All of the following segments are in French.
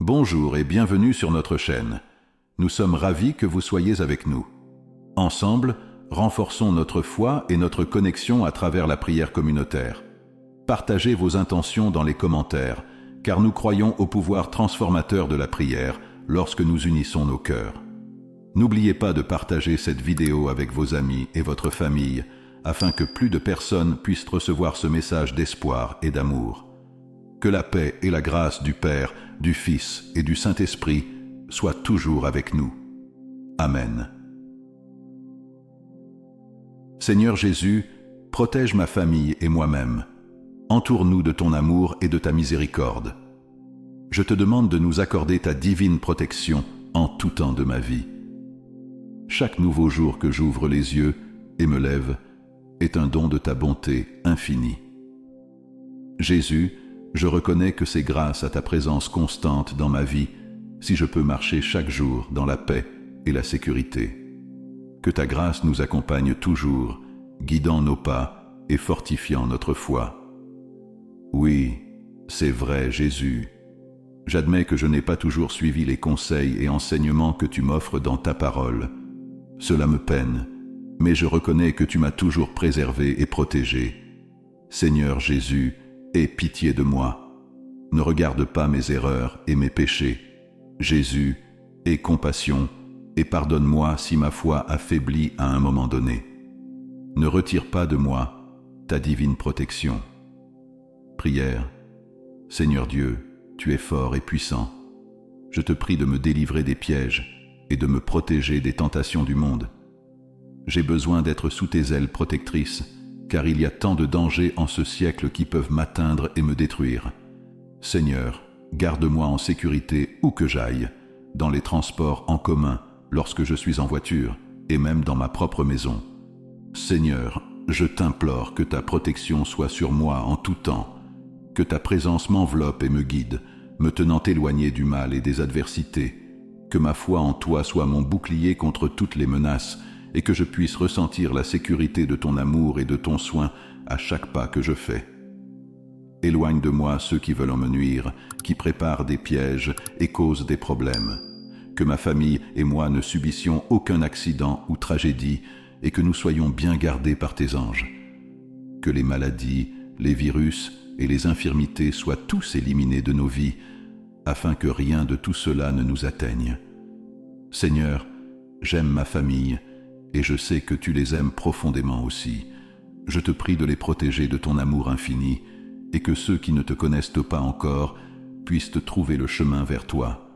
Bonjour et bienvenue sur notre chaîne. Nous sommes ravis que vous soyez avec nous. Ensemble, renforçons notre foi et notre connexion à travers la prière communautaire. Partagez vos intentions dans les commentaires, car nous croyons au pouvoir transformateur de la prière lorsque nous unissons nos cœurs. N'oubliez pas de partager cette vidéo avec vos amis et votre famille, afin que plus de personnes puissent recevoir ce message d'espoir et d'amour. Que la paix et la grâce du Père, du Fils et du Saint-Esprit soient toujours avec nous. Amen. Seigneur Jésus, protège ma famille et moi-même. Entoure-nous de ton amour et de ta miséricorde. Je te demande de nous accorder ta divine protection en tout temps de ma vie. Chaque nouveau jour que j'ouvre les yeux et me lève est un don de ta bonté infinie. Jésus, je reconnais que c'est grâce à ta présence constante dans ma vie si je peux marcher chaque jour dans la paix et la sécurité. Que ta grâce nous accompagne toujours, guidant nos pas et fortifiant notre foi. Oui, c'est vrai, Jésus. J'admets que je n'ai pas toujours suivi les conseils et enseignements que tu m'offres dans ta parole. Cela me peine, mais je reconnais que tu m'as toujours préservé et protégé. Seigneur Jésus, aie pitié de moi. Ne regarde pas mes erreurs et mes péchés. Jésus, aie compassion et pardonne-moi si ma foi affaiblit à un moment donné. Ne retire pas de moi ta divine protection. Prière. Seigneur Dieu, tu es fort et puissant. Je te prie de me délivrer des pièges et de me protéger des tentations du monde. J'ai besoin d'être sous tes ailes protectrices, car il y a tant de dangers en ce siècle qui peuvent m'atteindre et me détruire. Seigneur, garde-moi en sécurité où que j'aille, dans les transports en commun, lorsque je suis en voiture, et même dans ma propre maison. Seigneur, je t'implore que ta protection soit sur moi en tout temps, que ta présence m'enveloppe et me guide, me tenant éloigné du mal et des adversités, que ma foi en toi soit mon bouclier contre toutes les menaces, et que je puisse ressentir la sécurité de ton amour et de ton soin à chaque pas que je fais. Éloigne de moi ceux qui veulent me nuire, qui préparent des pièges et causent des problèmes. Que ma famille et moi ne subissions aucun accident ou tragédie et que nous soyons bien gardés par tes anges. Que les maladies, les virus et les infirmités soient tous éliminés de nos vies, afin que rien de tout cela ne nous atteigne. Seigneur, j'aime ma famille, et je sais que tu les aimes profondément aussi. Je te prie de les protéger de ton amour infini, et que ceux qui ne te connaissent pas encore puissent trouver le chemin vers toi.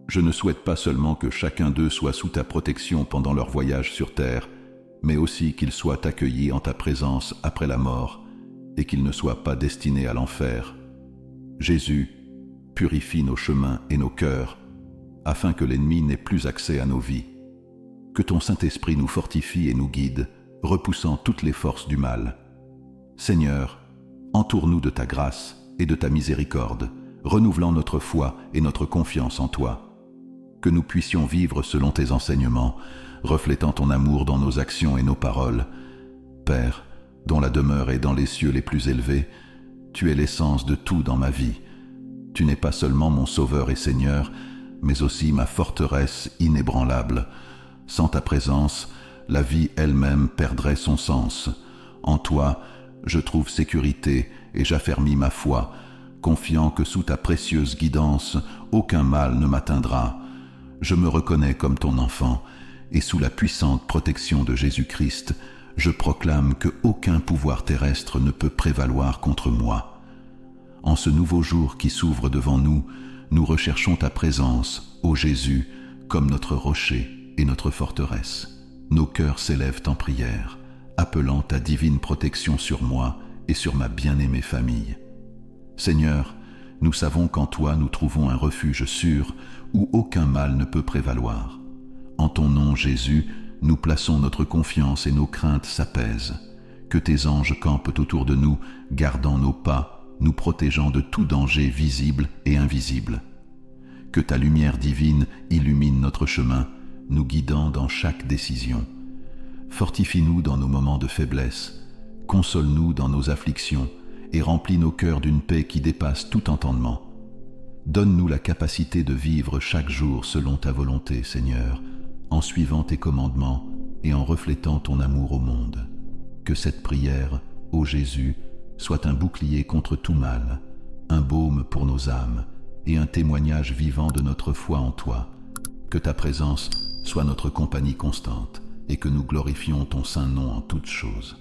Je ne souhaite pas seulement que chacun d'eux soit sous ta protection pendant leur voyage sur terre, mais aussi qu'ils soient accueillis en ta présence après la mort, et qu'ils ne soient pas destinés à l'enfer. Jésus, purifie nos chemins et nos cœurs, afin que l'ennemi n'ait plus accès à nos vies. Que ton Saint-Esprit nous fortifie et nous guide, repoussant toutes les forces du mal. Seigneur, entoure-nous de ta grâce et de ta miséricorde, renouvelant notre foi et notre confiance en toi. Que nous puissions vivre selon tes enseignements, reflétant ton amour dans nos actions et nos paroles. Père, dont la demeure est dans les cieux les plus élevés, tu es l'essence de tout dans ma vie. Tu n'es pas seulement mon Sauveur et Seigneur, mais aussi ma forteresse inébranlable. Sans ta présence, la vie elle-même perdrait son sens. En toi, je trouve sécurité et j'affermis ma foi, confiant que sous ta précieuse guidance, aucun mal ne m'atteindra. Je me reconnais comme ton enfant, et sous la puissante protection de Jésus-Christ, je proclame que aucun pouvoir terrestre ne peut prévaloir contre moi. En ce nouveau jour qui s'ouvre devant nous, nous recherchons ta présence, ô Jésus, comme notre rocher et notre forteresse. Nos cœurs s'élèvent en prière, appelant ta divine protection sur moi et sur ma bien-aimée famille. Seigneur, nous savons qu'en toi nous trouvons un refuge sûr où aucun mal ne peut prévaloir. En ton nom, Jésus, nous plaçons notre confiance et nos craintes s'apaisent. Que tes anges campent autour de nous, gardant nos pas, nous protégeant de tout danger visible et invisible. Que ta lumière divine illumine notre chemin, nous guidant dans chaque décision. Fortifie-nous dans nos moments de faiblesse, console-nous dans nos afflictions et remplis nos cœurs d'une paix qui dépasse tout entendement. Donne-nous la capacité de vivre chaque jour selon ta volonté, Seigneur, en suivant tes commandements et en reflétant ton amour au monde. Que cette prière, ô Jésus, soit un bouclier contre tout mal, un baume pour nos âmes et un témoignage vivant de notre foi en toi. Que ta présence soit notre compagnie constante et que nous glorifions ton saint nom en toutes choses.